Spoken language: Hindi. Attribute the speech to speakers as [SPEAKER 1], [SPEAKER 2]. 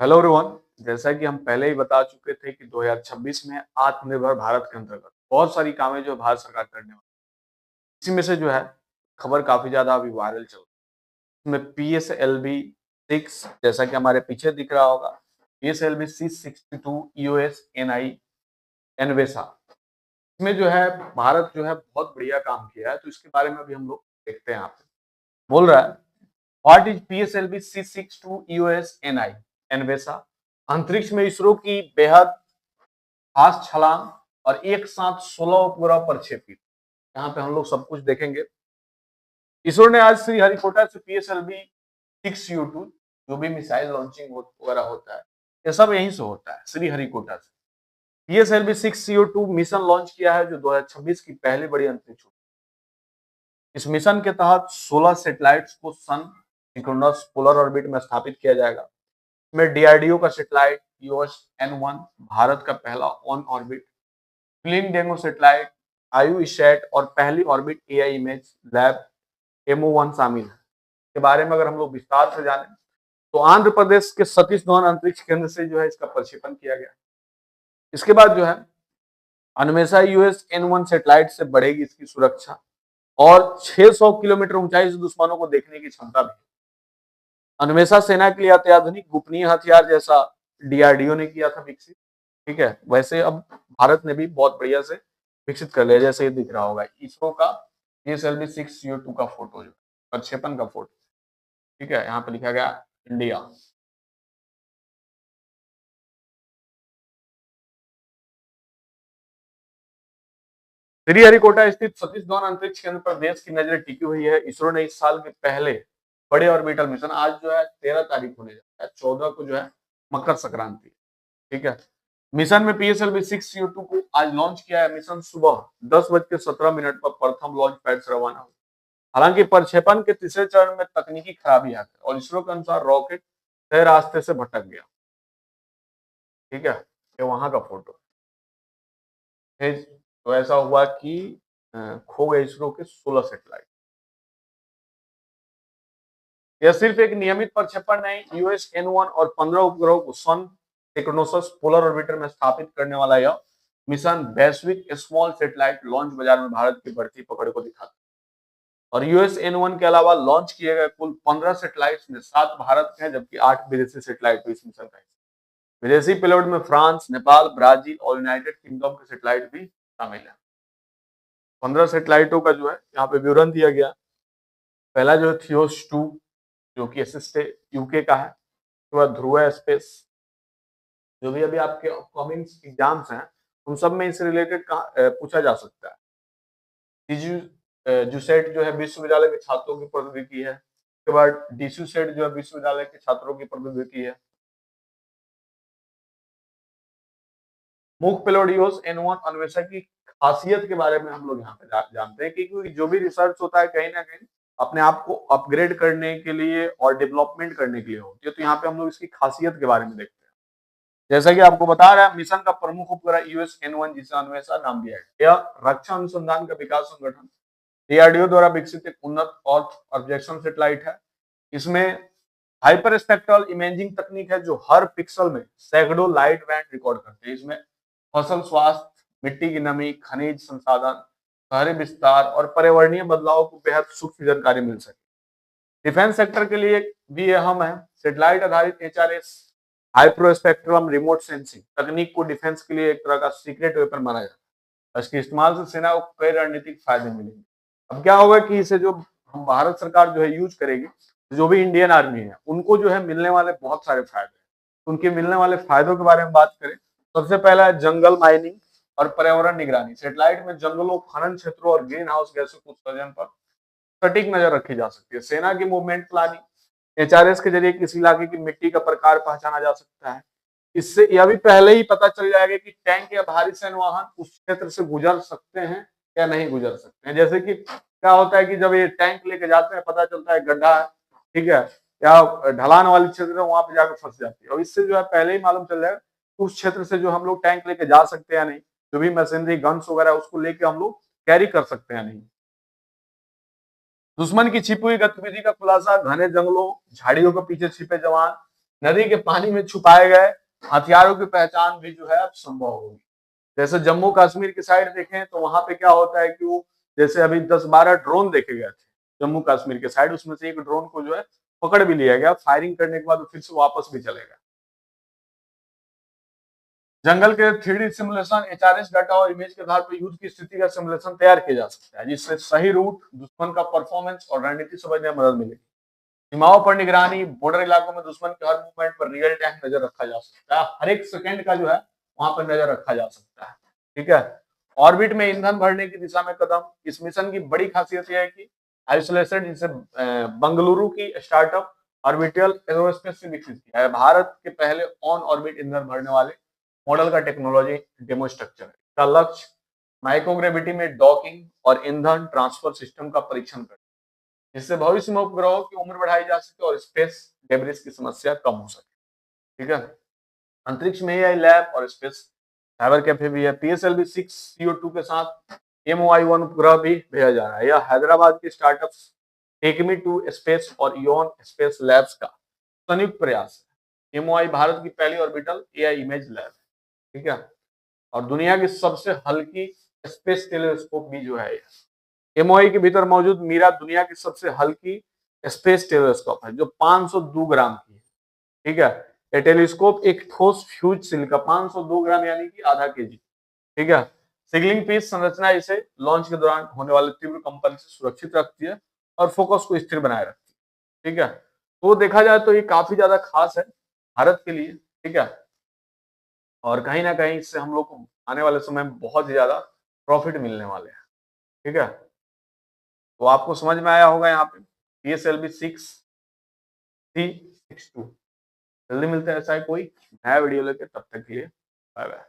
[SPEAKER 1] Hello everyone. जैसा कि हम पहले ही बता चुके थे कि 2026 में आत्मनिर्भर भारत के अंतर्गत बहुत सारी कामें जो भारत सरकार करने वाली है। इसी में से जो है खबर काफी ज्यादा अभी वायरल चल रही है। इसमें PSLV 6 जैसा कि हमारे पीछे दिख रहा होगा, PSLV C62 EOS NI एनवेसा, इसमें जो है भारत जो है बहुत बढ़िया काम किया है। तो इसके बारे में अभी हम लोग देखते हैं। यहाँ पे बोल रहा है, what is PSLV C62 EOS NI एनवेसा। अंतरिक्ष में इसरो की बेहद खास छलांग और एक साथ 16 उपग्रह प्रक्षेपित। यहाँ पे हम लोग सब कुछ देखेंगे। इसरो ने आज श्रीहरिकोटा से PSLV 6U2 जो भी मिसाइल लॉन्चिंग वगैरह होता है, ये सब यहीं से होता है, श्रीहरिकोटा से। PSLV 6U2 मिशन लॉन्च किया है जो 2026 की पहली बड़ी अंतरिक्ष। इस मिशन के तहत 16 सैटेलाइट्स को सन सिंक्रोनस पोलर ऑर्बिट में स्थापित किया जाएगा। इसमें DRDO का सैटेलाइट EOS-N1 भारत का पहला on orbit, clean demo satellite IUSat और पहली orbit AI image lab MO1 शामिल है। के बारे में अगर हम लोग विस्तार से जानें तो आंध्र प्रदेश के सतीश धवन अंतरिक्ष केंद्र से जो है इसका प्रक्षेपण किया गया। इसके बाद जो है अन्वेषा USN1 सैटेलाइट से बढ़ेगी इसकी सुरक्षा और 600 किलोमीटर ऊंचाई से दुश्मनों को देखने की क्षमता भी। अन्वेषा सेना के लिए अत्याधुनिक गोपनीय हथियार जैसा DRDO ने किया था विकसित, ठीक है, वैसे अब भारत ने भी बहुत बढ़िया से विकसित कर लिया। जैसे ये दिख रहा होगा इसरो का PSLV 6U2 का फोटो, जो प्रक्षेपण का फोटो, ठीक है, यहाँ पे लिखा गया इंडिया। श्रीहरिकोटा स्थित सतीश धवन अंतरिक्ष केंद्र पर देश की नजरें टिकी हुई है। इसरो ने इस साल के पहले बड़े ऑर्बिटल मिशन, आज जो है 13 तारीख होने जाता है, 14 को जो है मकर संक्रांति, ठीक है। मिशन में PSLV 6U2 को आज लॉन्च किया है। मिशन सुबह 10:17 पर प्रथम लॉन्च पैड से रवाना हुआ। हालांकि प्रक्षेपण के तीसरे चरण में तकनीकी खराबी आ गई और इसरो के अनुसार रॉकेट तय रास्ते से भटक गया, ठीक है। ये वहां का फोटो है। तो ऐसा हुआ कि खो गए इसरो के 16 सैटेलाइट। यह सिर्फ एक नियमित प्रक्षेपण नहीं, USN1 और 15 उपग्रहों को सन सिंक्रोनस पोलर ऑर्बिटर में स्थापित करने वाला यह मिशन वैश्विक स्मॉल सैटेलाइट लॉन्च बाजार में भारत की बढ़ती पकड़ को दिखाता है। और USN1 के अलावा लॉन्च किए गए कुल 15 सैटेलाइट्स में 7 भारत के हैं, जबकि 8 विदेशी सैटेलाइट भी इस मिशन का हिस्सा। विदेशी पेलोड में फ्रांस, नेपाल, ब्राजील और यूनाइटेड किंगडम के सैटेलाइट भी शामिल है। 15 सैटेलाइटों का जो है यहाँ पे विवरण दिया गया। पहला जो है थियोस 2 जो कि एसिस्टे UK का है। उसके बाद ध्रुव स्पेस, जो भी अभी आपके अपकमिंग एग्जाम्स हैं उन सब में इससे रिलेटेड पूछा जा सकता है। जुसेट जो है विश्वविद्यालय के छात्रों की प्रतिनिधि है। उसके बाद DSUSET जो है विश्वविद्यालय के छात्रों की प्रतिनिधि है। मूक पेलोडियोस N1 अन्वेषक की खासियत के बारे में हम लोग यहाँ पे जानते हैं कि क्योंकि जो भी रिसर्च होता है कहीं ना कहीं अपने आप को अपग्रेड करने के लिए और डेवलपमेंट करने के लिए होती है। तो यहाँ पे हम लोग इसकी खासियत के बारे में देखते हैं। जैसा कि आपको बता रहा है, मिशन का प्रमुख उपग्रह USN1 जिसे अन्वेषा नाम दिया है, यह रक्षा अनुसंधान का विकास संगठन DRDO द्वारा विकसित एक उन्नत अर्थ ऑब्जेक्शन सैटेलाइट है। इसमें हाइपर स्पेक्ट्रल इमेजिंग तकनीक है जो हर पिक्सल में सैकड़ों लाइट बैंड रिकॉर्ड करते हैं। इसमें फसल स्वास्थ्य, मिट्टी की नमी, खनिज संसाधन, शहरी विस्तार और पर्यावरणीय बदलाव को बेहद सूक्ष्म जानकारी मिल सके। डिफेंस सेक्टर के लिए भी अहम है। सैटेलाइट आधारित HRS हाइप्रोस्पेक्ट्रम रिमोट सेंसिंग तकनीक को डिफेंस के लिए एक तरह का सीक्रेट वेपन माना जाता है। इसके इस्तेमाल से सेना को कई रणनीतिक फायदे मिलेंगे। अब क्या होगा कि इसे जो हम भारत सरकार जो है यूज करेगी, जो भी इंडियन आर्मी है उनको जो है मिलने वाले बहुत सारे फायदे हैं। उनके मिलने वाले फायदों के बारे में बात करें, सबसे पहला है जंगल माइनिंग और पर्यावरण निगरानी। सैटेलाइट में जंगलों, खनन क्षेत्रों और ग्रीन हाउस गैसों के उत्सर्जन पर सटीक नजर रखी जा सकती है। सेना की मूवमेंट प्लानिंग, HRS के जरिए किसी इलाके की मिट्टी का प्रकार पहचाना जा सकता है। इससे यह भी पहले ही पता चल जाएगा कि टैंक या भारी सैन्य वाहन उस क्षेत्र से गुजर सकते हैं या नहीं गुजर सकते हैं। जैसे कि क्या होता है कि जब ये टैंक लेके जाते हैं, पता चलता है गड्ढा है, ठीक है, या ढलान वाली क्षेत्र है, वहां पे जाकर फंस जाती है। और इससे जो है पहले ही मालूम चल जाएगा उस क्षेत्र से जो हम लोग टैंक लेके जा सकते हैं या नहीं, जो भी मशीनरी गन्स वगैरह उसको लेके हम लोग कैरी कर सकते हैं नहीं। दुश्मन की छिपी हुई गतिविधि का खुलासा, घने जंगलों, झाड़ियों के पीछे छिपे जवान, नदी के पानी में छुपाए गए हथियारों की पहचान भी जो है अब संभव होगी। जैसे जम्मू कश्मीर की साइड देखें तो वहां पे क्या होता है कि वो जैसे अभी 10-12 ड्रोन देखे गए थे जम्मू कश्मीर के साइड, उसमें से एक ड्रोन को जो है पकड़ भी लिया गया, फायरिंग करने के बाद फिर से वापस भी चले गए। जंगल के 3D सिमुलेशन, HRS डाटा और इमेज के आधार पर युद्ध की स्थिति का सिमुलेशन तैयार किया जा सकता है, जिससे सही रूट, दुश्मन का परफॉर्मेंस और रणनीति समझने में मदद मिलेगी। सीमाओं पर निगरानी, बॉर्डर इलाकों में दुश्मन के हर मूवमेंट पर रियल टाइम नजर रखा जा सकता है, हर एक सेकंड का जो है वहां पर नजर रखा जा सकता है। ठीक है। ऑर्बिट में ईंधन भरने की दिशा में कदम, इस मिशन की बड़ी खासियत यह है कि आइसोलेशन, जिसे बंगलुरु की स्टार्टअप ऑर्बिटल एरोस्पेस से विकसित किया है, भारत के पहले ऑन ऑर्बिट ईंधन भरने वाले मॉडल का टेक्नोलॉजी डेमो स्ट्रक्चर है। इसका लक्ष्य माइक्रोग्रेविटी में डॉकिंग और ईंधन ट्रांसफर सिस्टम का परीक्षण करना, जिससे भविष्य में उपग्रहों की उम्र बढ़ाई जा सके और स्पेस डेब्रिस की समस्या कम हो सके। ठीक है। अंतरिक्ष में एआई लैब और स्पेस साइबर कैफे भी है। PSLV 6 CO2 के साथ MOI-1 उपग्रह भी भेजा जा रहा है। यह हैदराबाद के स्टार्टअप टेकमी टू स्पेस और इॉन स्पेस लैब्स का संयुक्त प्रयास है। MOI भारत की पहली ऑर्बिटल एआई इमेज लैब है। ठीक है। और दुनिया की सबसे हल्की स्पेस टेलीस्कोप भी जो है MOI के भीतर मौजूद मीरा दुनिया की सबसे हल्की स्पेस टेलीस्कोप है, जो 502 ग्राम की है। ठीक है। ये टेलीस्कोप एक ठोस फ्यूज सिलिका 502 ग्राम यानी कि आधा केजी। ठीक है। सिगलिंग पीस संरचना इसे लॉन्च के दौरान होने वाले तीव्र कंपन से सुरक्षित रखती है और फोकस को स्थिर बनाए रखती है। ठीक है। तो देखा जाए तो ये काफी ज्यादा खास है भारत के लिए। ठीक है। और कहीं ना कहीं इससे हम लोग को आने वाले समय में बहुत ही ज्यादा प्रॉफिट मिलने वाले हैं। ठीक है। तो आपको समझ में आया होगा यहाँ पे PSLV 6C62। जल्दी मिलते हैं ऐसा ही कोई नया वीडियो लेके, तब तक के लिए बाय बाय।